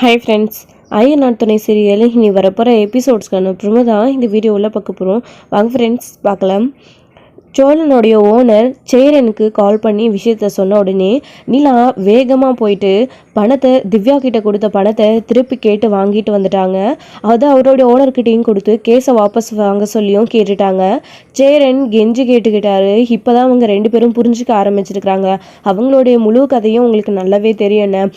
Hi friends, Ayyanar துணை serial இனி வரப்போகிற எபிசோட்ஸ்க்கான ப்ரோமோ தான் இந்த வீடியோவில் பார்க்க போகிறோம். வாங்க ஃப்ரெண்ட்ஸ் பார்க்கலாம். சோழனுடைய ஓனர் சேரனுக்கு கால் பண்ணி விஷயத்த சொன்ன உடனே நிலா வேகமாக போயிட்டு பணத்தை, திவ்யா கிட்ட கொடுத்த பணத்தை திருப்பி கேட்டு வாங்கிட்டு வந்துட்டாங்க. அது அவருடைய ஓனர்கிட்டையும் கொடுத்து கேஸை வாபஸ் வாங்க சொல்லியும் கேட்டுட்டாங்க. சேரன் கெஞ்சி கேட்டுக்கிட்டாரு. இப்போ தான் அவங்க 2 பேரும் புரிஞ்சுக்க ஆரம்பிச்சிருக்கிறாங்க. அவங்களுடைய முழு கதையும் உங்களுக்கு நல்லாவே தெரியும்.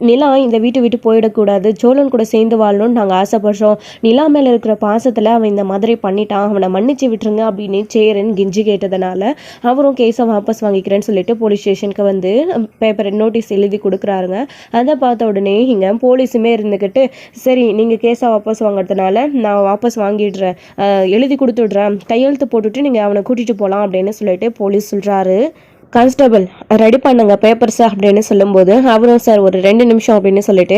நிலா இந்த வீட்டை விட்டு போயிடக்கூடாது, சோழன் கூட சேர்ந்து வாழணும்னு நாங்கள் ஆசைப்படுறோம். நிலா மேலே இருக்கிற பாசத்தில் அவன் இந்த மாதிரி பண்ணிட்டான், அவனை மன்னிச்சு விட்டுருங்க அப்படின்னு சேரன் கெஞ்சி கேட்டதுனால அவரும் கேஸை வாபஸ் வாங்கிக்கிறேன்னு சொல்லிட்டு போலீஸ் ஸ்டேஷனுக்கு வந்து பேப்பர் நோட்டீஸ் எழுதி கொடுக்குறாருங்க. அதை பார்த்த உடனே இங்கே போலீஸுமே இருந்துக்கிட்டு, சரி நீங்கள் கேஸை வாபஸ் வாங்குறதுனால நான் வாபஸ் வாங்கிடுறேன், எழுதி கொடுத்துட்றேன், கையெழுத்து போட்டுட்டு நீங்கள் அவனை கூட்டிகிட்டு போகலாம் அப்படின்னு சொல்லிட்டு போலீஸ் சொல்கிறாரு. கான்ஸ்டபிள் ரெடி பண்ணுங்க பேப்பர்ஸ் அப்படின்னு சொல்லும்போது அவரும் சார் ஒரு 2 நிமிஷம் அப்படின்னு சொல்லிட்டு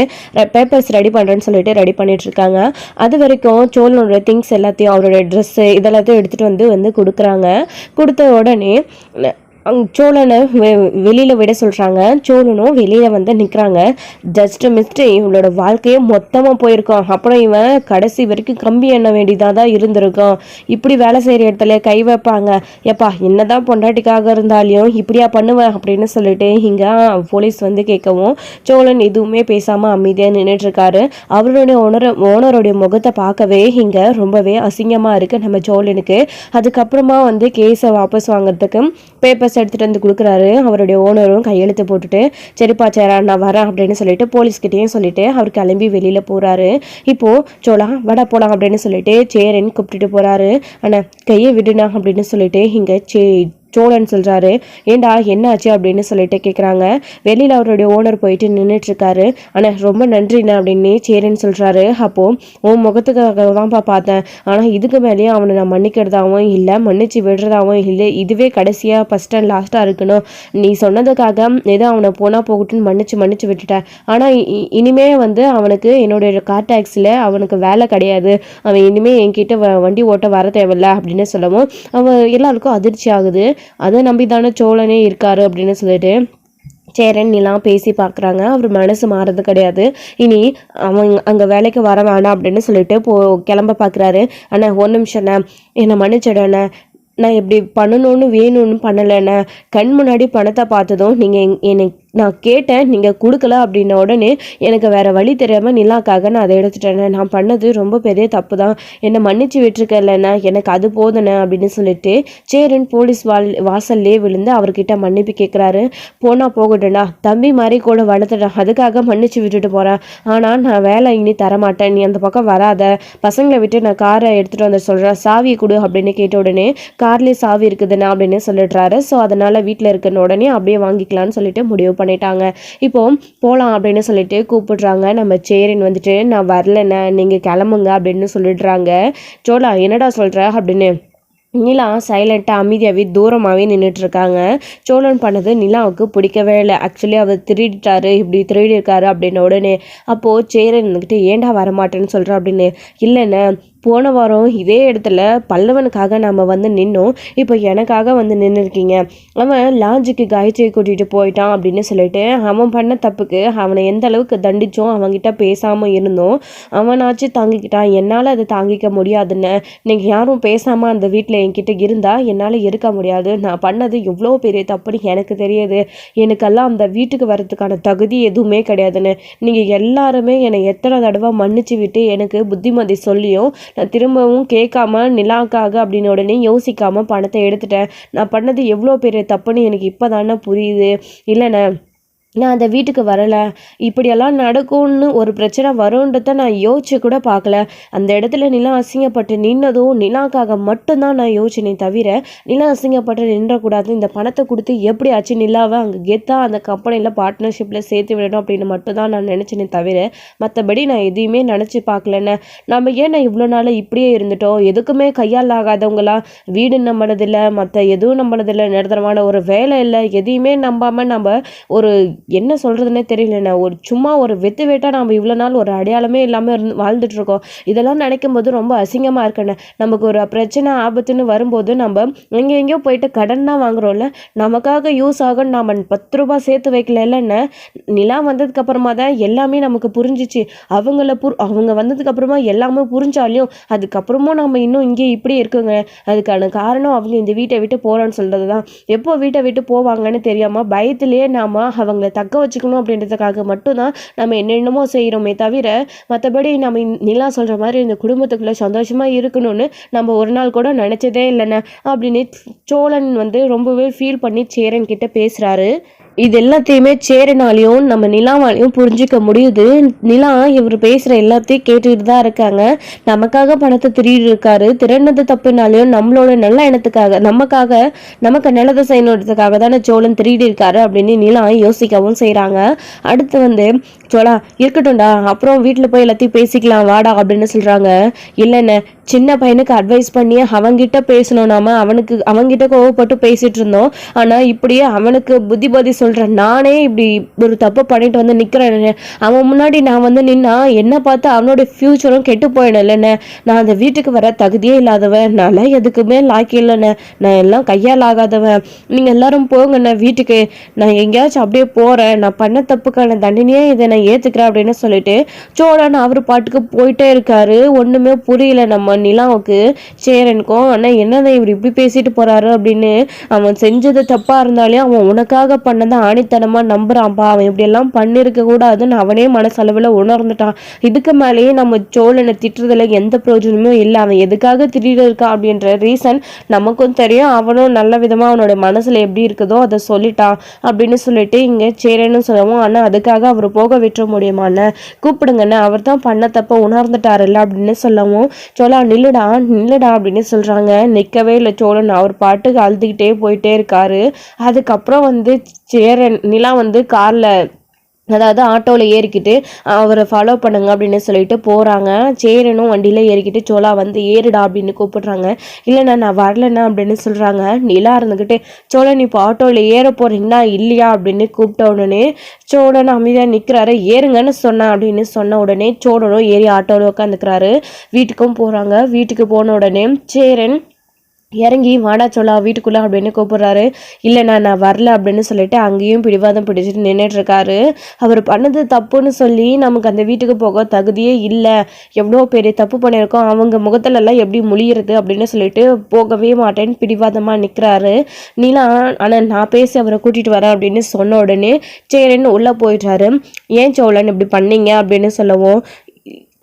பேப்பர்ஸ் ரெடி பண்ணுறேன்னு சொல்லிட்டு ரெடி பண்ணிட்டு இருக்காங்க. அது வரைக்கும் சோழனோட திங்ஸ் எல்லாத்தையும், அவரோட ட்ரெஸ்ஸு இதெல்லாத்தையும் எடுத்துகிட்டு வந்து கொடுக்குறாங்க. கொடுத்த உடனே சோழனை வெளியில் விட சொல்கிறாங்க. சோழனும் வெளியில் வந்து நிற்கிறாங்க. ஜஸ்ட் மிஸ்டே இவளோட வாழ்க்கையே மொத்தமாக போயிருக்கோம். அப்புறம் இவன் கடைசி வரைக்கும் கம்பி எண்ண வேண்டியதாக தான் இருந்திருக்கும். இப்படி வேலை செய்கிற இடத்துல கை வைப்பாங்க. எப்பா என்னதான் பொண்டாட்டிக்காக இருந்தாலையும் இப்படியா பண்ணுவேன் அப்படின்னு சொல்லிட்டு இங்கே போலீஸ் வந்து கேட்கவும் சோழன் எதுவுமே பேசாமல் அமைதியாக நின்றுட்டுருக்காரு. அவருடைய ஓனருடைய முகத்தை பார்க்கவே இங்கே ரொம்பவே அசிங்கமாக இருக்குது நம்ம சோழனுக்கு. அதுக்கப்புறமா வந்து கேஸை வாபஸ் வாங்குறதுக்கு பேப்பர்ஸ் எடுத்துகிட்டு வந்து கொடுக்குறாரு. அவருடைய ஓனரும் கையெழுத்து போட்டுட்டு சரிப்பா சேரா நான் வரேன் அப்படின்னு சொல்லிட்டு போலீஸ்கிட்டையும் சொல்லிட்டு அவர் கிளம்பி வெளியில் போகிறாரு. இப்போது சோழா வட போகலாம் அப்படின்னு சொல்லிட்டு சேரன் கூப்பிட்டுட்டு போகிறாரு. ஆனால் கையை விடுனா அப்படின்னு சொல்லிட்டு இங்கே சோழன் சொல்கிறாரு. ஏண்டா என்ன ஆச்சு அப்படின்னு சொல்லிட்டு கேட்குறாங்க. வெளியில் அவருடைய ஓனர் போயிட்டு நின்றுட்டுருக்காரு. ஆனால் ரொம்ப நன்றிண்ணா அப்படின்னு சேரன் சொல்கிறாரு. அப்போது உன் முகத்துக்காக தான்ப்பா பார்த்தேன், ஆனால் இதுக்கு மேலேயும் அவனை நான் மன்னிக்கிறதாகவும் இல்லை, மன்னிச்சு விடுறதாகவும் இல்லை, இதுவே கடைசியாக ஃபஸ்ட் அண்ட் லாஸ்ட்டாக இருக்கணும். நீ சொன்னதுக்காக ஏதோ அவனை போனால் போகட்டுன்னு மன்னிச்சு விட்டுட்டேன். ஆனால் இனிமே வந்து அவனுக்கு என்னுடைய கார் டாக்ஸியில் அவனுக்கு வேலை கிடையாது, அவன் இனிமேல் என்கிட்ட வண்டி ஓட்ட வர தேவையில்லை அப்படின்னு சொல்லவும் அவன் எல்லாருக்கும் அதிர்ச்சி ஆகுது. அதை நம்பி தானே சோழனே இருக்காரு அப்படின்னு சொல்லிட்டு சேரன் நிலா பேசி பார்க்குறாங்க. அவர் மனசு மாறது கிடையாது. இனி அவன் அங்கே வேலைக்கு வர வேண்டாம் அப்படின்னு சொல்லிட்டு கிளம்ப பார்க்குறாரு. ஆனால் 1 நிமிஷம்ண்ணே என்னை மன்னிச்சிடண்ணே, நான் எப்படி பண்ணணும்னு வேணும்னு பண்ணலைண்ணே, கண் முன்னாடி பணத்தை பார்த்ததும் நீங்கள் என்னை நான் கேட்டேன், நீங்கள் கொடுக்கல அப்படின்ன உடனே எனக்கு வேறு வழி தெரியாமல் நிலாக்காக நான் அதை எடுத்துட்டேண்ணே, நான் பண்ணது ரொம்ப பெரிய தப்பு தான், என்னை மன்னிச்சு விட்டுருக்கலண்ணே, எனக்கு அது போதுண்ணே அப்படின்னு சொல்லிட்டு சேரன் போலீஸ் வாசல்லே விழுந்து அவர்கிட்ட மன்னிப்பு கேட்குறாரு. போனால் போகட்டும்டா, தம்பி மாதிரி கூட வளர்த்துட்டேன், அதுக்காக மன்னிச்சு விட்டுட்டு போகிறேன், ஆனால் நான் வேலை இனி தரமாட்டேன், நீ அந்த பக்கம் வராத, பசங்களை விட்டு நான் காரை எடுத்துகிட்டு வந்து சொல்கிறேன், சாவியை கொடு அப்படின்னு கேட்ட உடனே கார்லேயே சாவி இருக்குதுண்ணா அப்படின்னு சொல்லிடுறாரு. ஸோ அதனால் வீட்டில் இருக்கிற உடனே அப்படியே வாங்கிக்கலான்னு சொல்லிட்டு முடிவு பண்ணிட்டாங்க. இப்போ போகலாம் அப்படின்னு சொல்லிட்டு கூப்பிடுறாங்க. நம்ம சேரன் வந்துட்டு நான் வரலண்ணே நீங்கள் கிளம்புங்க அப்படின்னு சொல்லிடுறாங்க. சோழா என்னடா சொல்கிற அப்படின்னு நிலா சைலண்ட்டாக அமைதியாகவே தூரமாகவே நின்றுட்டுருக்காங்க. சோழன் பண்ணது நிலாவுக்கு பிடிக்கவே இல்லை. ஆக்சுவலி அவர் திருடிட்டாரு, இப்படி திருடியிருக்காரு அப்படின்ன உடனே அப்போது சேரன் இருந்துக்கிட்டு ஏண்டா வரமாட்டேன்னு சொல்கிறேன் அப்படின்னு. இல்லைண்ணே, போன வாரம் இதே இடத்துல பல்லவனுக்காக நம்ம வந்து நின்னோம், இப்போ எனக்காக வந்து நின்றுருக்கீங்க, அவன் லாட்ஜுக்கு காயத்ரியை கூட்டிகிட்டு போயிட்டான் அப்படின்னு சொல்லிட்டு அவன் பண்ண தப்புக்கு அவனை எந்த அளவுக்கு தண்டிச்சோம், அவன்கிட்ட பேசாமல் இருந்தோம், அவனாச்சும் தாங்கிக்கிட்டான், என்னால் அதை தாங்கிக்க முடியாதுன்னு, நீங்கள் யாரும் பேசாமல் அந்த வீட்டில் என்கிட்ட இருந்தால் என்னால் இருக்க முடியாது, நான் பண்ணது எவ்வளோ பெரிய தப்புன்னு எனக்கு தெரியுது, எனக்கெல்லாம் அந்த வீட்டுக்கு வர்றதுக்கான தகுதி எதுவுமே கிடையாதுன்னு, நீங்கள் எல்லாருமே என்னை எத்தனை தடவை மன்னிச்சு விட்டு எனக்கு புத்திமதி சொல்லியும் நான் திரும்பவும் கேட்காம நிலாக்காக அப்படின்னு உடனே யோசிக்காமல் பணத்தை எடுத்துட்டேன், நான் பண்ணது எவ்வளோ பெரிய தப்புன்னு எனக்கு இப்போ தானே புரியுது, இல்லைண்ணே நான் அந்த வீட்டுக்கு வரலை, இப்படியெல்லாம் நடக்கும்னு ஒரு பிரச்சனை வரும்ன்றத நான் யோசிச்சு கூட பார்க்கல, அந்த இடத்துல நிலா அசிங்கப்பட்டு நின்னதும் நிலாக்காக மட்டும்தான் நான் யோசிச்சேனே தவிர நிலா அசிங்கப்பட்டு நின்றக்கூடாது, இந்த பணத்தை கொடுத்து எப்படி ஆச்சு நிலாவை அங்கே கெத்தாக அந்த கம்பெனியில் பார்ட்னர்ஷிப்பில் சேர்த்து விடணும் அப்படின்னு மட்டும்தான் நான் நினச்சேனே தவிர மற்றபடி நான் எதையுமே நினச்சி பார்க்கலன்னு. நம்ம ஏன் நான் இவ்வளோ நாள் இப்படியே இருந்துட்டோம், எதுக்குமே கையால் ஆகாதவங்களாம், வீடு நம்பினதில்லை, மற்ற எதுவும் நம்பினதில்லை, நிரந்தரமான ஒரு வேலை இல்லை, எதையுமே நம்பாமல் நம்ம ஒரு என்ன சொல்கிறதுனே தெரியலண்ணே. ஒரு சும்மா ஒரு வெத்து வேட்டாக நம்ம இவ்வளோ நாள் ஒரு அடையாளமே இல்லாமல் வாழ்ந்துட்டுருக்கோம். இதெல்லாம் நினைக்கும் போது ரொம்ப அசிங்கமாக இருக்குண்ணே. நமக்கு ஒரு பிரச்சனை ஆபத்துன்னு வரும்போது நம்ம எங்கேயோ போயிட்டு கடன் தான் வாங்குறோம்ல, நமக்காக யூஸ் ஆகும்னு நம்ம 10 ரூபா சேர்த்து வைக்கல இல்லைண்ணே. நிலா வந்ததுக்கப்புறமா தான் எல்லாமே நமக்கு புரிஞ்சிச்சு. அவங்க வந்ததுக்கப்புறமா எல்லாமே புரிஞ்சாலையும் அதுக்கப்புறமும் நம்ம இன்னும் இங்கே இப்படி இருக்குங்க. அதுக்கான காரணம் அவங்க இந்த வீட்டை விட்டு போகிறோன்னு சொல்கிறது தான். எப்போ வீட்டை விட்டு போவாங்கன்னு தெரியாமல் பயத்திலேயே நாம் அவங்கள தக்க வச்சுக்கணும் அப்படின்றதுக்காக மட்டும்தான் நம்ம என்னென்னமோ செய்கிறோமே தவிர, மற்றபடி நம்ம நிலா சொல்கிற மாதிரி இந்த குடும்பத்துக்குள்ளே சந்தோஷமாக இருக்கணும்னு நம்ம ஒரு நாள் கூட நினச்சதே இல்லைண்ணே அப்படின்னு சோழன் ரொம்பவே ஃபீல் பண்ணி சேரன் கிட்ட பேசுகிறாரு. இது எல்லாத்தையுமே சேரனாலையும் நம்ம நிலாவாலையும் புரிஞ்சிக்க முடியுது. நிலா இவர் பேசுகிற எல்லாத்தையும் கேட்டுக்கிட்டு தான் இருக்காங்க. நமக்காக பணத்தை திருடி இருக்காரு, திருடினது தப்புனாலையும் நம்மளோட நல்ல எண்ணத்துக்காக நமக்கு நல்லதை செய்யணுன்றதுக்காக தானே சோழன் திருடி இருக்காரு அப்படின்னு நிலா யோசிக்கவும் செய்கிறாங்க. அடுத்து சோழா இருக்கட்டும்டா, அப்புறம் வீட்டில் போய் எல்லாத்தையும் பேசிக்கலாம் வாடா அப்படின்னு சொல்கிறாங்க. இல்லைண்ணே, சின்ன பையனுக்கு அட்வைஸ் பண்ணி அவங்கிட்ட பேசணும், நாம அவங்கிட்ட கோவப்பட்டு பேசிட்டு இருந்தோம். ஆனால் இப்படியே அவனுக்கு புத்தி சொல்கிறேன், நானே இப்படி ஒரு தப்பு பண்ணிட்டு நிற்கிறேன். அவன் முன்னாடி நான் நின்னா என்ன பார்த்து அவனோட ஃப்யூச்சரும் கெட்டு போயிடும் இல்லைண்ணே. நான் அந்த வீட்டுக்கு வர தகுதியே இல்லாதவன், நான் எதுக்குமே லாக்கி இல்லைண்ணே, நான் எல்லாம் கையால் ஆகாதவன். நீங்கள் எல்லாரும் போங்கண்ணே வீட்டுக்கு, நான் எங்கேயாச்சும் அப்படியே போகிறேன், நான் பண்ண தப்புக்கான தண்டனையே இதை நான் ஏற்றுக்கிறேன் அப்படின்னு சொல்லிட்டு சோழன் அவர் பாட்டுக்கு போயிட்டே இருக்காரு. ஒன்றுமே புரியல நம்ம நிலாவுக்கு சேரனுக்கும். ஆனால் என்னதான் இவர் இப்படி பேசிட்டு போறாரு அப்படின்னு. அவன் செஞ்சது தப்பா இருந்தாலும் அவன் உனக்காக பண்ணதை ஆணித்தனமா நம்புறான்பா. அவன் இப்படியெல்லாம் பண்ணிருக்க கூடாதுன்னு அவனே மனசளவில் உணர்ந்துட்டான். இதுக்கு மேலேயே நம்ம சோழனை திட்டுறதுல எந்த பிரயோஜனமும் இல்லை. அவன் எதுக்காக திடீர் இருக்கான் அப்படின்ற ரீசன் நமக்கும் தெரியும். அவனும் நல்ல விதமா அவனோட மனசுல எப்படி இருக்குதோ அதை சொல்லிட்டான் அப்படின்னு சொல்லிட்டு இங்க சேரன்னு சொல்லவும், ஆனா அதுக்காக அவர் போக விட்டுற முடியுமான்னு கூப்பிடுங்கன்னு, அவர் தான் பண்ண தப்ப உணர்ந்துட்டாருல்ல அப்படின்னு சொல்லவும், சோழா நில்லுடா அப்படின்னு சொல்றாங்க. நிற்கவே இல்லை சோழன். அவர் பாட்டுக்கு அழுதுகிட்டே போயிட்டே இருக்காரு. அதுக்கப்புறம் சேரன் நிலா கார்ல, அதாவது ஆட்டோவில் ஏறிக்கிட்டு அவரை ஃபாலோ பண்ணுங்க அப்படின்னு சொல்லிட்டு போகிறாங்க. சேரனும் வண்டியில் ஏறிக்கிட்டு சோழா ஏறுடா அப்படின்னு கூப்பிடுறாங்க. இல்லைண்ணா நான் வரலண்ணா அப்படின்னு சொல்கிறாங்க. நிலா இருந்துக்கிட்டு சோழன் இப்போ ஆட்டோவில் ஏற போகிறீங்களா இல்லையா அப்படின்னு கூப்பிட்ட உடனே சோழன் அமைதியாக நிற்கிறாரு. ஏறுங்கன்னு சொன்னேன் அப்படின்னு சொன்ன உடனே சோழனும் ஏறி ஆட்டோவில் உட்காந்துக்கிறாரு. வீட்டுக்கும் போகிறாங்க. வீட்டுக்கு போன உடனே சேரன் இறங்கி வாடா சோழா வீட்டுக்குள்ளே அப்படின்னு கூப்பிட்றாரு. இல்லைண்ணா நான் வரல அப்படின்னு சொல்லிட்டு அங்கேயும் பிடிவாதம் பிடிச்சிட்டு நின்றுட்டுருக்காரு. அவர் பண்ணது தப்புன்னு சொல்லி நமக்கு அந்த வீட்டுக்கு போக தகுதியே இல்லை, எவ்வளோ பெரிய தப்பு பண்ணியிருக்கோம், அவங்க முகத்துலலாம் எப்படி முழியிறது அப்படின்னு சொல்லிட்டு போகவே மாட்டேன்னு பிடிவாதமாக நிற்கிறாரு நிலா. ஆனால் நான் பேசி அவரை கூட்டிகிட்டு வரேன் அப்படின்னு சொன்ன உடனே சேரன் உள்ளே போயிட்டாரு. ஏன் சோழன் இப்படி பண்ணீங்க அப்படின்னு சொல்லவும்,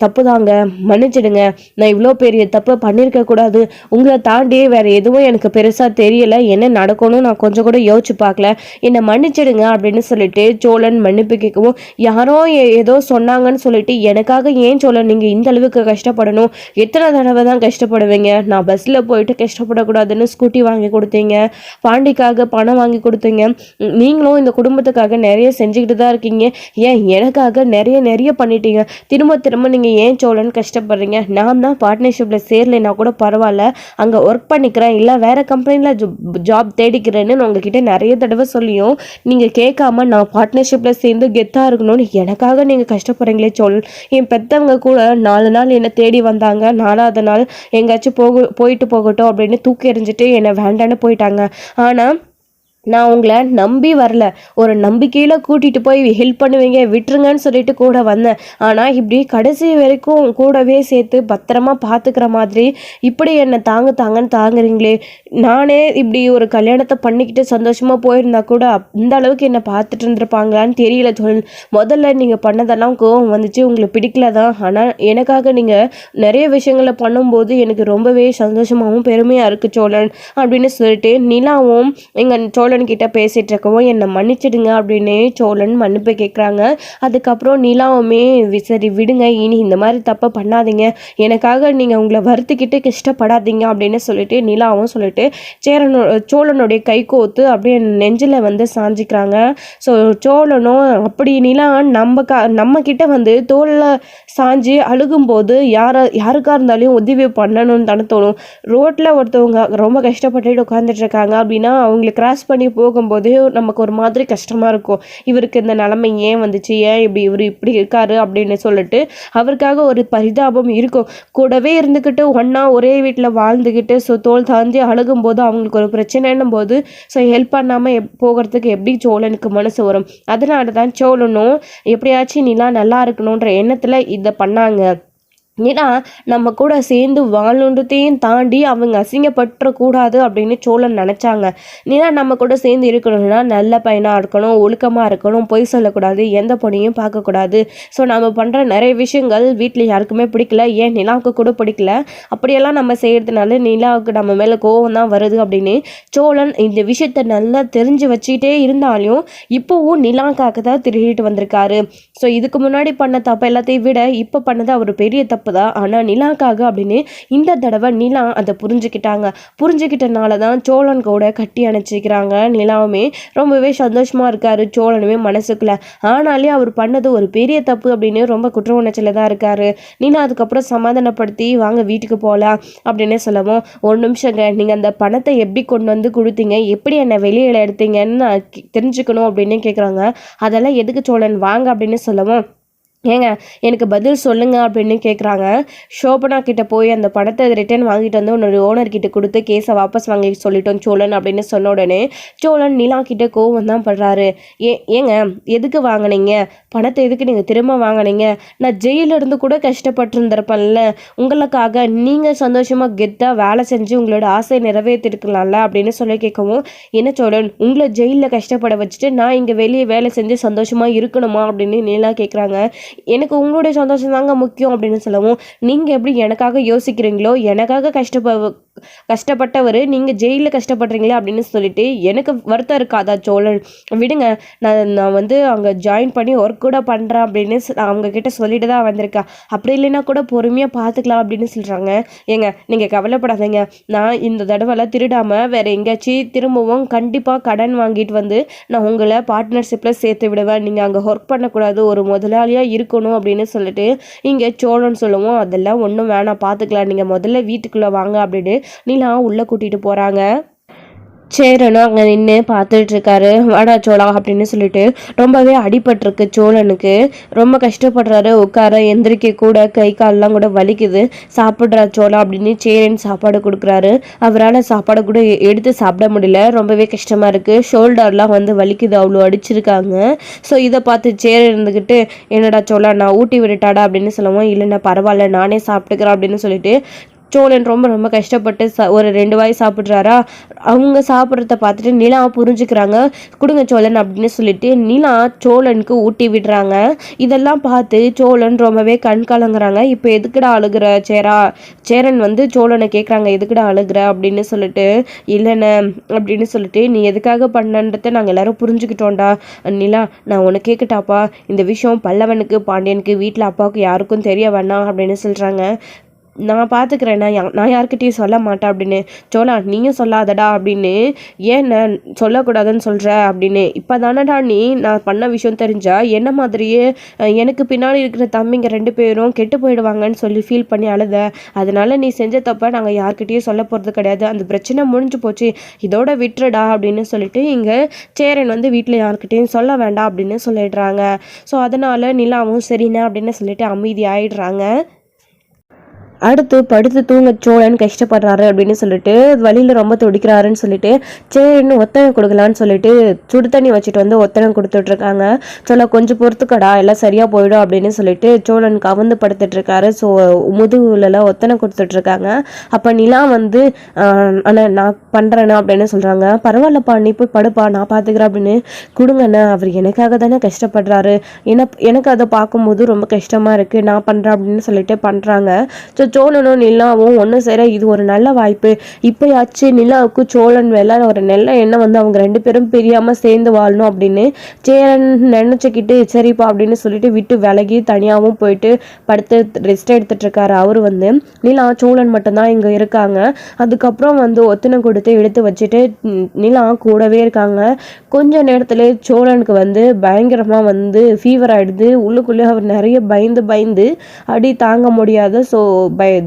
தப்பு தாங்க, மன்னிச்சிடுங்க, நான் இவ்வளோ பெரிய தப்பு பண்ணியிருக்க கூடாது, உங்களை தாண்டியே வேறு எதுவும் எனக்கு பெருசாக தெரியலை, என்ன நடக்கணும் நான் கொஞ்சம் கூட யோசிச்சு பார்க்கல, என்னை மன்னிச்சிடுங்க அப்படின்னு சொல்லிட்டு சோழன் மன்னிப்பு கேட்கவும், யாரோ ஏதோ சொன்னாங்கன்னு சொல்லிட்டு எனக்காக ஏன் சோழன் நீங்கள் இந்த அளவுக்கு கஷ்டப்படணும், எத்தனை தடவை தான் கஷ்டப்படுவீங்க, நான் பஸ்ஸில் போயிட்டு கஷ்டப்படக்கூடாதுன்னு ஸ்கூட்டி வாங்கி கொடுத்தீங்க, பாண்டிக்காக பணம் வாங்கி கொடுத்தீங்க, நீங்களும் இந்த குடும்பத்துக்காக நிறைய செஞ்சுக்கிட்டு தான் இருக்கீங்க, ஏன் எனக்காக நிறைய பண்ணிட்டீங்க, திரும்ப நீங்கள் ஏன் சோழன் கஷ்டப்படுறீங்க, நான் தான் பார்ட்னர்ஷிப்பில் சேரலைன்னா கூட பரவாயில்ல, அங்கே ஒர்க் பண்ணிக்கிறேன், இல்லை வேறு கம்பெனியில் ஜாப் தேடிக்கிறேன்னு உங்ககிட்ட நிறைய தடவை சொல்லியும் நீங்கள் கேட்காம நான் பார்ட்னர்ஷிப்பில் சேர்ந்து கெத்தாக இருக்கணும்னு எனக்காக நீங்கள் கஷ்டப்படுறீங்களே சோழன். என் பெற்றவங்க கூட 4 நாள் என்னை தேடி வந்தாங்க, 4ஆவது நாள் எங்கேயாச்சும் போயிட்டு போகட்டும் அப்படின்னு தூக்கி எறிஞ்சிட்டு என்னை வேண்டான்னு போயிட்டாங்க. ஆனால் நான் உங்களை நம்பி வரல, ஒரு நம்பிக்கையில் கூட்டிகிட்டு போய் ஹெல்ப் பண்ணுவீங்க விட்டுருங்கன்னு சொல்லிட்டு கூட வந்தேன். ஆனால் இப்படி கடைசி வரைக்கும் கூடவே சேர்த்து பத்திரமா பார்த்துக்கிற மாதிரி இப்படி என்னை தாங்கன்னு தாங்குறீங்களே, நானே இப்படி ஒரு கல்யாணத்தை பண்ணிக்கிட்டு சந்தோஷமாக போயிருந்தா கூட இந்த அளவுக்கு என்னை பார்த்துட்டு இருந்திருப்பாங்களான்னு தெரியல சோழன். முதல்ல நீங்கள் பண்ணதெல்லாம் கோவம் வந்துச்சு, உங்களுக்கு பிடிக்கல தான், ஆனால் எனக்காக நீங்கள் நிறைய விஷயங்களை பண்ணும்போது எனக்கு ரொம்பவே சந்தோஷமாகவும் பெருமையாக இருக்குது சோழன் அப்படின்னு சொல்லிட்டு நிலாவும் எங்கள் சோழன் கிட்ட பேசிட்டு இருக்கவும் என்னை மன்னிச்சிடுங்க அப்படின்னு சோழன் மன்னிப்பு கேட்குறாங்க. அதுக்கப்புறம் நிலாவுமே சரி விடுங்க, இனி இந்த மாதிரி தப்பை பண்ணாதீங்க, எனக்காக நீங்கள் உங்களை வருத்திக்கிட்டு கஷ்டப்படாதீங்க அப்படின்னு சொல்லிட்டு நிலாவும் சொல்லிட்டு சோழனுடைய கை கோத்து அப்படியே நெஞ்சில் சாஞ்சிக்கிறாங்க. ஸோ சோழனும் அப்படி நிலா நம்ம கிட்ட தோளில் சாஞ்சி அழுகும்போது யாருக்கா இருந்தாலும் உதவி பண்ணணும்னு தானே தோணும். ரோட்டில் ஒருத்தவங்க ரொம்ப கஷ்டப்பட்டுட்டு உட்காந்துட்டு இருக்காங்க அப்படின்னா அவங்களை கிராஸ் பண்ணி பண்ணி போகும்போது நமக்கு ஒரு மாதிரி கஷ்டமாக இருக்கும். இவருக்கு இந்த நிலைமை ஏன் வந்துச்சு, ஏன் இவர் இப்படி இருக்காரு அப்படின்னு சொல்லிட்டு அவருக்காக ஒரு பரிதாபம் இருக்கும். கூடவே இருந்துக்கிட்டு ஒன்றா ஒரே வீட்டில் வாழ்ந்துக்கிட்டு தோல் தாண்டி அழுகும்போது அவங்களுக்கு ஒரு பிரச்சனைன்னும் போது ஹெல்ப் பண்ணாமல் போகிறதுக்கு எப்படி சோழனுக்கு மனசு வரும்? அதனால தான் சோழனும் எப்படியாச்சும் நிலா நல்லா இருக்கணுன்ற எண்ணத்தில் இதை பண்ணாங்க. ஏன்னா நம்ம கூட சேர்ந்து வாழணுன்றதையும் தாண்டி அவங்க அசிங்கப்பட்டுறக்கூடாது அப்படின்னு சோழன் நினச்சாங்க. ஏன்னா நம்ம கூட சேர்ந்து இருக்கணும்னா நல்ல பையனாக இருக்கணும், ஒழுக்கமாக இருக்கணும், பொய் சொல்லக்கூடாது, எந்த பொண்ணையும் பார்க்கக்கூடாது. ஸோ நம்ம பண்ணுற நிறைய விஷயங்கள் வீட்டில் யாருக்குமே பிடிக்கல, ஏன் நிலாவுக்கு கூட பிடிக்கல. அப்படியெல்லாம் நம்ம செய்கிறதுனால நிலாவுக்கு நம்ம மேலே கோவம் தான் வருது அப்படின்னு சோழன் இந்த விஷயத்த நல்லா தெரிஞ்சு வச்சுக்கிட்டே இருந்தாலும் இப்போவும் நிலாவுக்காக தான் திருடிட்டு வந்திருக்காரு. ஸோ இதுக்கு முன்னாடி பண்ண தப்பு எல்லாத்தையும் விட இப்போ பண்ணது அவர் பெரிய தப்பு தான். ஆனால் நிலாக்காக அப்படின்னு இந்த தடவை நிலா அதை புரிஞ்சுக்கிட்டனால தான் சோழன் கூட கட்டி அணைச்சிக்கிறாங்க. நிலாவுமே ரொம்பவே சந்தோஷமா இருக்காரு, சோழனுமே மனசுக்குள்ள. ஆனாலே அவர் பண்ணது ஒரு பெரிய தப்பு அப்படின்னு ரொம்ப குற்ற உணர்ச்சியில தான் இருக்காரு. நிலா அதுக்கப்புறம் சமாதானப்படுத்தி வாங்க வீட்டுக்கு போகலாம் அப்படின்னு சொல்லவும், ஒரு நிமிஷங்க, நீங்க அந்த பணத்தை எப்படி கொண்டு வந்து கொடுத்தீங்க, எப்படி என்னை வெளியில எடுத்தீங்கன்னு நான் தெரிஞ்சுக்கணும் அப்படின்னு கேட்குறாங்க. அதெல்லாம் எதுக்கு சோழன், வாங்க அப்படின்னு சொல்லவும், ஏங்க எனக்கு பதில் சொல்லுங்க அப்படின்னு கேட்குறாங்க. ஷோபனா கிட்ட போய் அந்த பணத்தை ரிட்டர்ன் வாங்கிட்டு வந்து உன்னோட ஓனர்கிட்ட கொடுத்து கேஸை வாபஸ் வாங்கி சொல்லிட்டோம் சோழன் அப்படின்னு சொன்ன உடனே சோழன் நிலா கிட்ட கோவம் தான் படுறாரு. ஏங்க எதுக்கு வாங்கினீங்க பணத்தை, எதுக்கு நீங்கள் திரும்ப வாங்கினீங்க? நான் ஜெயிலிருந்து கூட கஷ்டப்பட்டுருந்துருப்பேன்ல, உங்களுக்காக நீங்கள் சந்தோஷமாக கெத்தாக வேலை செஞ்சு உங்களோட ஆசையை நிறைவேற்றிருக்கலாம்ல அப்படின்னு சொல்லி கேட்கவும், என்ன சோழன் உங்களை ஜெயிலில் கஷ்டப்பட வச்சுட்டு நான் இங்கே வெளியே வேலை செஞ்சு சந்தோஷமாக இருக்கணுமா அப்படின்னு நிலா கேட்குறாங்க. எனக்கு உங்களுடைய சந்தோஷம் தாங்க முக்கியம் அப்படின்னு சொல்லவும், நீங்கள் எப்படி எனக்காக யோசிக்கிறீங்களோ, எனக்காக கஷ்டப்பட்டவர் நீங்கள் ஜெயிலில் கஷ்டப்படுறீங்களே அப்படின்னு சொல்லிட்டு எனக்கு வருத்தம் இருக்காதா சோழன்? விடுங்க, நான் வந்து அங்கே ஜாயின் பண்ணி ஒர்க் கூட பண்ணுறேன் அப்படின்னு அவங்க கிட்ட சொல்லிட்டு தான் வந்திருக்கேன். அப்படி இல்லைன்னா கூட பொறுமையாக பார்த்துக்கலாம் அப்படின்னு சொல்கிறாங்க. ஏங்க நீங்கள் கவலைப்படாதீங்க, நான் இந்த தடவைலாம் திருடாமல் வேறு எங்கேயாச்சும் திரும்பவும் கண்டிப்பாக கடன் வாங்கிட்டு வந்து நான் உங்களை பார்ட்னர்ஷிப்பில் சேர்த்து விடுவேன். நீங்கள் அங்கே ஒர்க் பண்ணக்கூடாது, ஒரு முதலாளியாக இருக்கணும் அப்படின்னு சொல்லிட்டு இங்கே சோழன் சொல்லுவோம். அதெல்லாம் ஒன்றும் வேணாம், பார்த்துக்கலாம், நீங்கள் முதல்ல வீட்டுக்குள்ளே வாங்க அப்படின்னு நிலா உள்ளே கூட்டிகிட்டு போகிறாங்க. சேரனும் அங்கே நின்று பார்த்துட்டு இருக்காரு. வாடா சோழா அப்படின்னு சொல்லிட்டு ரொம்பவே அடிபட்டிருக்கு சோழனுக்கு, ரொம்ப கஷ்டப்படுறாரு. உட்கார எந்திரிக்க கூட கை கால்லாம் கூட வலிக்குது. சாப்பிட்றா சோழா அப்படின்னு சேரன் சாப்பாடு கொடுக்குறாரு. அவரால் சாப்பாடு கூட எடுத்து சாப்பிட முடியல, ரொம்பவே கஷ்டமாக இருக்குது. ஷோல்டர்லாம் வந்து வலிக்குது, அவ்வளோ அடிச்சிருக்காங்க. ஸோ இதை பார்த்து சேரன் இருந்துக்கிட்டு, என்னடா சோழா நான் ஊட்டி விட்டுட்டாடா அப்படின்னு சொல்லுவோம். இல்லைன்னா பரவாயில்ல நானே சாப்பிட்டுக்கிறேன் அப்படின்னு சொல்லிட்டு சோழன் ரொம்ப ரொம்ப கஷ்டப்பட்டு ஒரு 2 வாய் சாப்பிட்றாரா. அவங்க சாப்பிட்றத பார்த்துட்டு நிலா புரிஞ்சுக்கிறாங்க. கொடுங்க சோழன் அப்படின்னு சொல்லிட்டு நிலா சோழனுக்கு ஊட்டி விடுறாங்க. இதெல்லாம் பார்த்து சோழன் ரொம்பவே கண் கலங்குறாங்க. இப்போ எதுக்குடா அழுகிற சேரன் வந்து சோழனை கேட்குறாங்க, எதுக்குடா அழுகிற அப்படின்னு சொல்லிட்டு. இல்லைண்ணே அப்படின்னு சொல்லிட்டு, நீ எதுக்காக பண்ணன்றதை நாங்கள் எல்லாரும் புரிஞ்சுக்கிட்டோம்டா. நிலா நான் உன்னை கேட்கட்டாப்பா, இந்த விஷயம் பல்லவனுக்கு பாண்டியனுக்கு வீட்டில் அப்பாவுக்கு யாருக்கும் தெரிய வேணாம் அப்படின்னு சொல்கிறாங்க. நான் பார்த்துக்கிறேன், நான் யார்கிட்டையும் சொல்ல மாட்டேன் அப்படின்னு. சோழா நீயும் சொல்லாதடா அப்படின்னு. ஏன் நான் சொல்லக்கூடாதுன்னு சொல்கிற அப்படின்னு. இப்போ தானடா நீ நான் பண்ண விஷயம் தெரிஞ்சா என்ன மாதிரியே எனக்கு பின்னாடி இருக்கிற தம்பிங்க 2 பேரும் கெட்டு போயிடுவாங்கன்னு சொல்லி ஃபீல் பண்ணி அழுத. அதனால நீ செஞ்ச தப்ப நாங்கள் யார்கிட்டையும் சொல்ல போகிறது கிடையாது, அந்த பிரச்சனை முடிஞ்சு போச்சு, இதோட விட்டுறடா அப்படின்னு சொல்லிட்டு இங்கே சேரன் வந்து வீட்டில் யார்கிட்டையும் சொல்ல வேண்டாம் அப்படின்னு சொல்லிடுறாங்க. ஸோ அதனால் நிலாவும் சரிண்ணே அப்படின்னு சொல்லிட்டு அமைதி ஆயிடுறாங்க. அடுத்து படுத்து தூங்க சோழன் கஷ்டப்படுறாரு அப்படின்னு சொல்லிட்டு வழியில் ரொம்ப துடிக்கிறாருன்னு சொல்லிட்டு சேரன் ஒத்தனை கொடுக்கலான்னு சொல்லிட்டு சுடு தண்ணி வச்சுட்டு வந்து ஒத்தனை கொடுத்துட்ருக்காங்க. சோழ கொஞ்சம் பொறுத்துக்கடா எல்லாம் சரியாக போயிடும் அப்படின்னு சொல்லிட்டு சோழன் கவர்ந்து படுத்துட்ருக்காரு. ஸோ முதுகுலலாம் ஒத்தனை கொடுத்துட்ருக்காங்க. அப்போ நிலா வந்து அண்ணா நான் பண்ணுறேண்ணா அப்படின்னு சொல்கிறாங்க. பரவாயில்லப்பா நீ போய் படுப்பா நான் பார்த்துக்கிறேன் அப்படின்னு. கொடுங்கண்ணா, அவர் எனக்காக தானே கஷ்டப்படுறாரு, எனக்கு அதை பார்க்கும்போது ரொம்ப கஷ்டமாக இருக்குது, நான் பண்ணுறேன் அப்படின்னு சொல்லிட்டு பண்ணுறாங்க. ஸோ சோழனும் நிலாவும் ஒன்று சேர இது ஒரு நல்ல வாய்ப்பு. இப்போயாச்சும் நிலாவுக்கு சோழன் மேலே ஒரு நல்ல எண்ணம் வந்து அவங்க 2 பேரும் பிரியாமல் சேர்ந்து வாழணும் அப்படின்னு சேரன் நினச்சிக்கிட்டு சரிப்பா அப்படின்னு சொல்லிட்டு விட்டு விலகி தனியாகவும் போயிட்டு படுத்து ரெஸ்ட் எடுத்துட்டு இருக்காரு. அவர் வந்து நிலா சோழன் மட்டும்தான் இங்கே இருக்காங்க. அதுக்கப்புறம் வந்து ஒத்தனை கொடுத்து எடுத்து வச்சுட்டு நிலா கூடவே இருக்காங்க. கொஞ்ச நேரத்தில் சோழனுக்கு வந்து பயங்கரமாக வந்து ஃபீவர் ஆகிடுது. உள்ளுக்குள்ளே அவர் நிறைய பயந்து அடி தாங்க முடியாத. ஸோ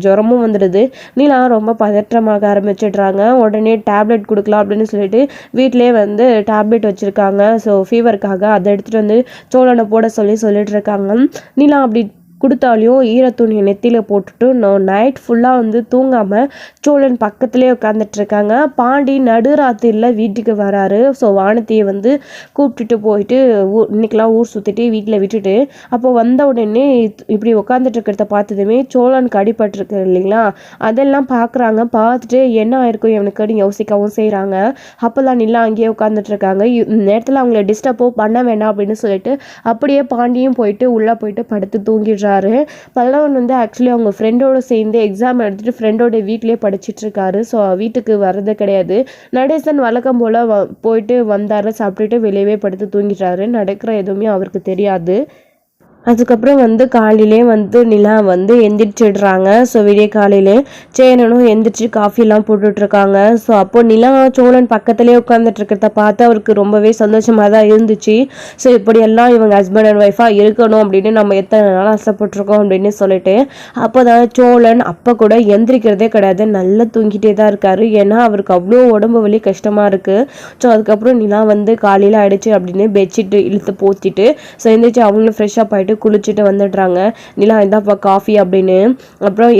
ஜுரமும் வந்துடுது. நிலா ரொம்ப பதற்றமாக ஆரம்பிச்சிடுறாங்க. உடனே டேப்லெட் கொடுக்கலாம் அப்படின்னு சொல்லிட்டு வீட்டிலே வந்து டேப்லெட் வச்சுருக்காங்க. ஸோ ஃபீவருக்காக அதை எடுத்துகிட்டு வந்து சோழனை போட சொல்லிட்டு இருக்காங்க. நிலா அப்படி கொடுத்தாலையும் ஈரத்துணியை நெத்தியில் போட்டுட்டு நைட் ஃபுல்லாக வந்து தூங்காமல் சோழன் பக்கத்துலேயே உட்காந்துட்ருக்காங்க. பாண்டி நடுராத்திரியில் வீட்டுக்கு வராரு. ஸோ வானத்தியை வந்து கூப்பிட்டுட்டு போயிட்டு இன்னைக்கெல்லாம் ஊர் சுற்றிட்டு வீட்டில் விட்டுட்டு அப்போ வந்த உடனே இப்படி உட்காந்துட்டு இருக்கிறத பார்த்ததுமே சோழனுக்கு அடிபட்டிருக்கு இல்லைங்களா, அதெல்லாம் பார்க்குறாங்க. பார்த்துட்டு என்ன ஆயிருக்கும் இவனுக்குன்னு யோசிக்கவும் செய்கிறாங்க. அப்போல்லாம் நிலா அங்கேயே உட்காந்துட்டு இருக்காங்க. நேரத்தில் அவங்கள டிஸ்டர்போ பண்ண வேண்டாம் அப்படின்னு சொல்லிட்டு அப்படியே பாண்டியும் போயிட்டு உள்ளே போயிட்டு படுத்து தூங்கிடுறாரு. பல்லவன் வந்து ஆக்சுவலி அவங்க ஃப்ரெண்டோட சேர்ந்து எக்ஸாம் எடுத்துட்டு ஃப்ரெண்டோட வீட்லேயே படிச்சுட்டு இருக்காரு. ஸோ வீட்டுக்கு வர்றது கிடையாது. நடேசன் வழக்கம் போல் போயிட்டு வந்தாரு, சாப்பிட்டுட்டு வெளியவே படுத்து தூங்கிட்டாரு. நடக்கிற எதுவுமே அவருக்கு தெரியாது. அதுக்கப்புறம் வந்து காலையிலே வந்து நிலா வந்து எந்திரிச்சிடுறாங்க. ஸோ விடிய காலையிலே சேரனும் எந்திரிச்சு காஃபிலாம் போட்டுட்ருக்காங்க. ஸோ அப்போது நிலா சோழன் பக்கத்துலேயே உட்காந்துட்டு இருக்கிறத பார்த்து அவருக்கு ரொம்பவே சந்தோஷமாக தான் இருந்துச்சு. ஸோ இப்படியெல்லாம் இவங்க ஹஸ்பண்ட் அண்ட் ஒய்ஃபாக இருக்கணும் அப்படின்னு நம்ம எத்தனை நாள் ஆசைப்பட்ருக்கோம் அப்படின்னு சொல்லிட்டு அப்போ தான் சோழன் அப்போ கூட எந்திரிக்கிறதே கிடையாது, நல்லா தூங்கிட்டே தான் இருக்காரு. ஏன்னா அவருக்கு அவ்வளோ உடம்பு வலி கஷ்டமாக இருக்குது. ஸோ அதுக்கப்புறம் நிலா வந்து காலையில் ஆயிடுச்சு அப்படின்னு பெட்ஷீட்டு இழுத்து போத்திட்டு ஸோ எந்திரிச்சு அவங்களும் ஃப்ரெஷ்ஷாக போயிட்டு குளிச்சுட்டு வந்துடுறாங்க. நிலா இந்தாப்பா காஃபி அப்படின்னு. அப்புறம்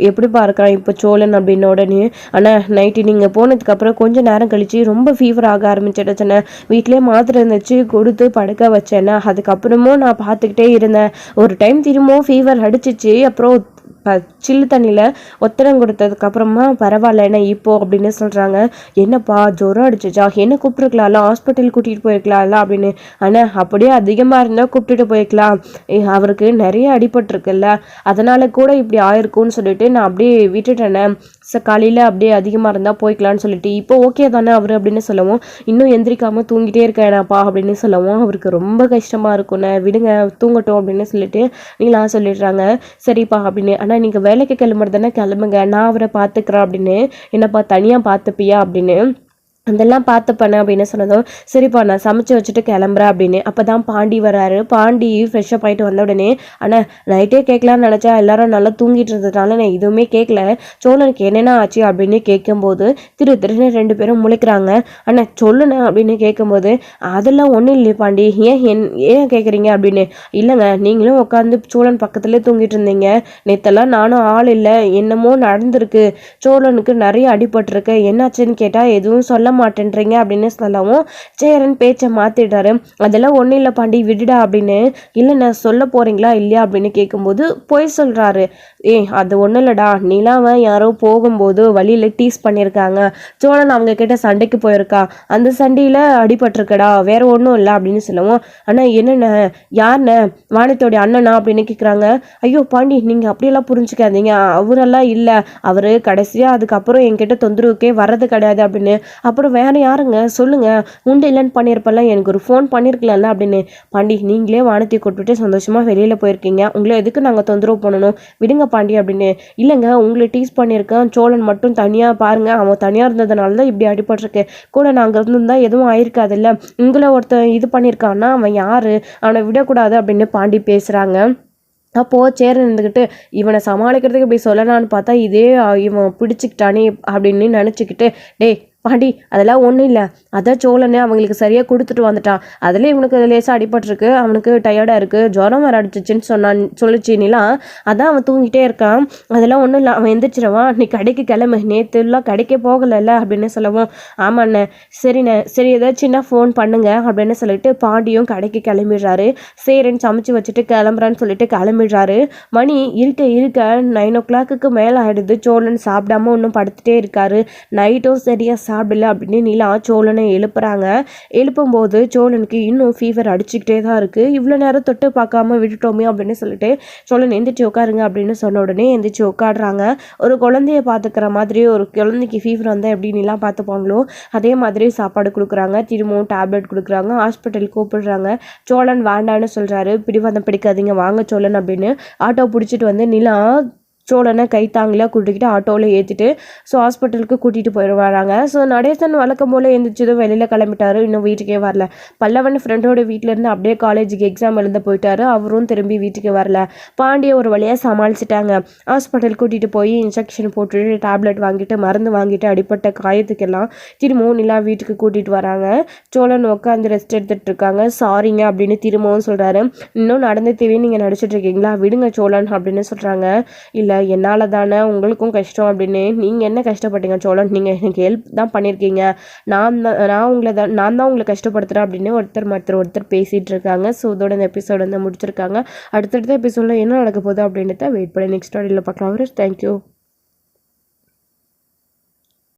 எப்படிப்பா இருக்கான் இப்போ சோழன் அப்படின்னு உடனே, ஆனால் நைட்டு நீங்கள் போனதுக்கப்புறம் கொஞ்சம் நேரம் கழிச்சு ரொம்ப ஃபீவர் ஆக ஆரம்பிச்சிடுச்சுண்ணே, வீட்டிலே மாத்திரை இருந்துச்சு கொடுத்து படுக்க வச்சேன்னா, அதுக்கப்புறமும் நான் பார்த்துக்கிட்டே இருந்தேன். ஒரு டைம் திரும்பவும் ஃபீவர் அடிச்சிச்சு. அப்புறம் சில்லு தண்ணியில் ஒத்தடம் கொடுத்ததுக்கு அப்புறமா பரவாயில்ல என்ன இப்போ அப்படின்னு சொல்கிறாங்க. என்னப்பா ஜுரம் அடிச்சிச்சா, என்ன கூப்பிட்டுருக்கலாம்ல, ஹாஸ்பிட்டல் கூட்டிகிட்டு போயிருக்கலாம்ல அப்படின்னு. ஆனால் அப்படியே அதிகமாக இருந்தால் கூப்பிட்டுட்டு போயிருக்கலாம், அவருக்கு நிறைய அடிபட்டிருக்குல்ல, அதனால கூட இப்படி ஆயிருக்கும்னு சொல்லிட்டு நான் அப்படியே விட்டுட்டேனே. காலையில் அப்படியே அதிகமாக இருந்தால் போய்க்கலான்னு சொல்லிட்டு இப்போ ஓகே தானே அவர் அப்படின்னு சொல்லவும், இன்னும் எந்திரிக்காமல் தூங்கிட்டே இருக்கேனாப்பா அப்படின்னு சொல்லவும் அவருக்கு ரொம்ப கஷ்டமாக இருக்குண்ணே, விடுங்க தூங்கட்டும் அப்படின்னு சொல்லிட்டு நீங்களா சொல்லிடுறாங்க. சரிப்பா அப்படின்னு. ஆனால் நீங்கள் வேலைக்கு கிளம்புறது தானே, கிளம்புங்க, நான் அவரை பார்த்துக்கிறேன் அப்படின்னு. என்னப்பா தனியாக பார்த்துப்பியா அப்படின்னு. அதெல்லாம் பார்த்துப்பண்ண அப்படின்னு சொன்னதும், சரிப்பா நான் சமைச்சு வச்சுட்டு கிளம்புறேன் அப்படின்னு. அப்போ தான் பாண்டி வராரு. பாண்டி ஃப்ரெஷ்ஷப் ஆகிட்டு வந்த உடனே, ஆனால் நைட்டே கேட்கலான்னு நினச்சா எல்லாரும் நல்லா தூங்கிட்டு இருந்ததுனால நான் எதுவுமே கேட்கல, சோழனுக்கு என்னென்ன ஆச்சு அப்படின்னு கேட்கும்போது திருன்னு 2 பேரும் முழிக்கிறாங்க. ஆனால் சொல்லுண்ணே அப்படின்னு கேட்கும்போது, அதெல்லாம் ஒன்றும் இல்லை பாண்டி, ஏன் கேட்குறீங்க அப்படின்னு. இல்லைங்க, நீங்களும் உட்காந்து சோழன் பக்கத்துலேயே தூங்கிட்டு இருந்தீங்க, நேற்றெல்லாம் நானும் ஆள் இல்லை, என்னமோ நடந்திருக்கு, சோழனுக்கு நிறைய அடிபட்டிருக்கு, என்னாச்சுன்னு கேட்டால் எதுவும் சொல்ல மாட்டேன்றீங்க அப்படின்னு சொல்லவும் சேரன் பேச்சை மாத்திடுறாரு. அதெல்லாம் ஒன்றும் இல்லை பாண்டி விடுடா அப்படின்னு. இல்லைண்ணா சொல்ல போறீங்களா இல்லையா அப்படின்னு கேட்கும்போது போய் சொல்றாரு. அது ஒன்றும் இல்லடா, நிலாவை யாரோ போகும்போது வழியில டீஸ் பண்ணியிருக்காங்க, சோழன் அவங்க கிட்ட சண்டைக்கு போயிருக்கா, அந்த சண்டையில அடிபட்டிருக்கடா, வேற ஒன்றும் இல்லை அப்படின்னு சொல்லவும், ஆனா என்னென்ன யாருண்ண, வானத்தோடைய அண்ணனா அப்படின்னு கேட்குறாங்க. ஐயோ பாண்டி நீங்க அப்படியெல்லாம் புரிஞ்சுக்காதீங்க, அவரெல்லாம் இல்லை, அவரு கடைசியா அதுக்கப்புறம் என்கிட்ட தொந்தரவுக்கே வர்றது கிடையாது அப்படின்னு. அப்புறம் வேற யாருங்க சொல்லுங்க, உண்டு இல்லைன்னு பண்ணியிருப்பல, எனக்கு ஒரு ஃபோன் பண்ணியிருக்கலாம்ல அப்படின்னு. பாண்டி நீங்களே வானத்தை கொட்டுட்டு சந்தோஷமா வெளியில போயிருக்கீங்க, உங்களை எதுக்கு நாங்கள் தொந்தரவு பண்ணணும், விடுங்க பாண்டி அப்படின்னு. இல்லைங்க உங்களை டீஸ் பண்ணியிருக்கேன், சோழன் மட்டும் தனியாக பாருங்க, அவன் தனியாக இருந்ததுனால தான் இப்படி அடிபட்டிருக்கு, கூட நாங்கள் இருந்திருந்தா எதுவும் ஆயிருக்காது இல்லை, உங்களை ஒருத்தன் இது பண்ணியிருக்கான்னா அவன் யாரு, அவனை விடக்கூடாது அப்படின்னு பாண்டி பேசுகிறாங்க. அப்போது சேரன் இருந்துக்கிட்டு இவனை சமாளிக்கிறதுக்கு இப்படி சொல்லலான்னு பார்த்தா இதே இவன் பிடிச்சிக்கிட்டானே அப்படின்னு நினச்சிக்கிட்டு, டே பாண்டி அதெல்லாம் ஒன்றும் இல்லை, அதான் சோழனே அவங்களுக்கு சரியாக கொடுத்துட்டு வந்துட்டான், அதில் இவனுக்கு லேசாக அடிபட்டிருக்கு, அவனுக்கு டயர்டாக இருக்குது, ஜுரம் வர அடிச்சிச்சின்னு சொல்லிச்சின்னிலாம், அதான் அவன் தூங்கிட்டே இருக்கான், அதெல்லாம் ஒன்றும் இல்லை, அவன் எந்திரிச்சிருவான், நீ கடைக்கு கிளம்பு, நேற்றுலாம் கடைக்கே போகலைல்ல அப்படின்னு சொல்லவும், ஆமாண்ணே சரிண்ணே, சரி ஏதாச்சுன்னா ஃபோன் பண்ணுங்க அப்படின்னு சொல்லிட்டு பாண்டியும் கடைக்கு கிளம்பிடுறாரு. சேரன் சமைச்சு வச்சுட்டு கிளம்புறான்னு சொல்லிட்டு கிளம்பிடுறாரு. மணி இருக்க 9 o'clock மேலே ஆகிடுது. சோழன் சாப்பிடாம ஒன்றும் படுத்துட்டே இருக்காரு. நைட்டும் சரியாக சாப்பிடல அப்படின்னு நிலா சோழனை எழுப்புறாங்க. எழுப்பும்போது சோழனுக்கு இன்னும் ஃபீவர் அடிச்சுக்கிட்டே தான் இருக்குது. இவ்வளோ நேரம் தொட்டு பார்க்காம விட்டுட்டோமே அப்படின்னு சொல்லிட்டு சோழன் எந்திரிச்சு உட்காருங்க அப்படின்னு சொன்ன உடனே எந்திரிச்சு உட்காடுறாங்க. ஒரு குழந்தைய பார்த்துக்கிற மாதிரி, ஒரு குழந்தைக்கு ஃபீவர் வந்தால் எப்படி நிலா பார்த்துப்பாங்களோ அதே மாதிரி சாப்பாடு கொடுக்குறாங்க, திரும்பவும் டேப்லெட் கொடுக்குறாங்க, ஹாஸ்பிட்டல் கூப்பிடுறாங்க. சோழன் வேண்டான்னு சொல்கிறாரு. பிடிவாதம் பிடிக்காதீங்க வாங்க சோழன் அப்படின்னு ஆட்டோ பிடிச்சிட்டு வந்து நிலா சோழனை கைத்தாங்கலாக கூட்டிக்கிட்டு ஆட்டோவில் ஏற்றிட்டு ஸோ ஹாஸ்பிட்டலுக்கு கூட்டிகிட்டு போயிடுவாராங்க. ஸோ நடேசன் வழக்கம் போல் எழுந்திரிச்சதும் வெளியில் கிளம்பிட்டாரு, இன்னும் வீட்டுக்கே வரல. பல்லவன் ஃப்ரெண்டோட வீட்டிலேருந்து அப்படியே காலேஜுக்கு எக்ஸாம் எழுத போயிட்டாரு, அவரும் திரும்பி வீட்டுக்கு வரல. பாண்டிய ஒரு வழியாக சமாளிச்சிட்டாங்க. ஹாஸ்பிட்டல் கூட்டிகிட்டு போய் இன்ஜெக்ஷன் போட்டுட்டு டேப்லெட் வாங்கிட்டு மருந்து வாங்கிட்டு அடிப்பட்ட காயத்துக்கெல்லாம் திரும்பவும் நிலா வீட்டுக்கு கூட்டிகிட்டு வராங்க. சோழன் உட்காந்து ரெஸ்ட் எடுத்துகிட்டு இருக்காங்க. சாரிங்க அப்படின்னு திரும்பவும் சொல்கிறாரு. இன்னும் நடந்த தேவையை நீங்கள் நடிச்சிட்டு இருக்கீங்களா, விடுங்க சோழன் அப்படின்னு சொல்கிறாங்க. இல்லை என்னால் தானே, உங்களுக்கும் கஷ்டம் அப்படின்னு. நீங்கள் என்ன கஷ்டப்பட்டீங்க சோழன், நீங்கள் எனக்கு ஹெல்ப் தான் பண்ணியிருக்கீங்க, நான் தான் உங்களை கஷ்டப்படுத்துகிறேன் அப்படின்னு ஒருத்தர் பேசிகிட்டு இருக்காங்க. ஸோ இதோட இந்த எபிசோட் வந்து முடிச்சிருக்காங்க. அடுத்தடுத்த எபிசோடில் என்ன நடக்க போகுது அப்படின்றத வெயிட் பண்ணி நெக்ஸ்ட் ஆடியோவில் பார்க்கலாம். தேங்க்யூ.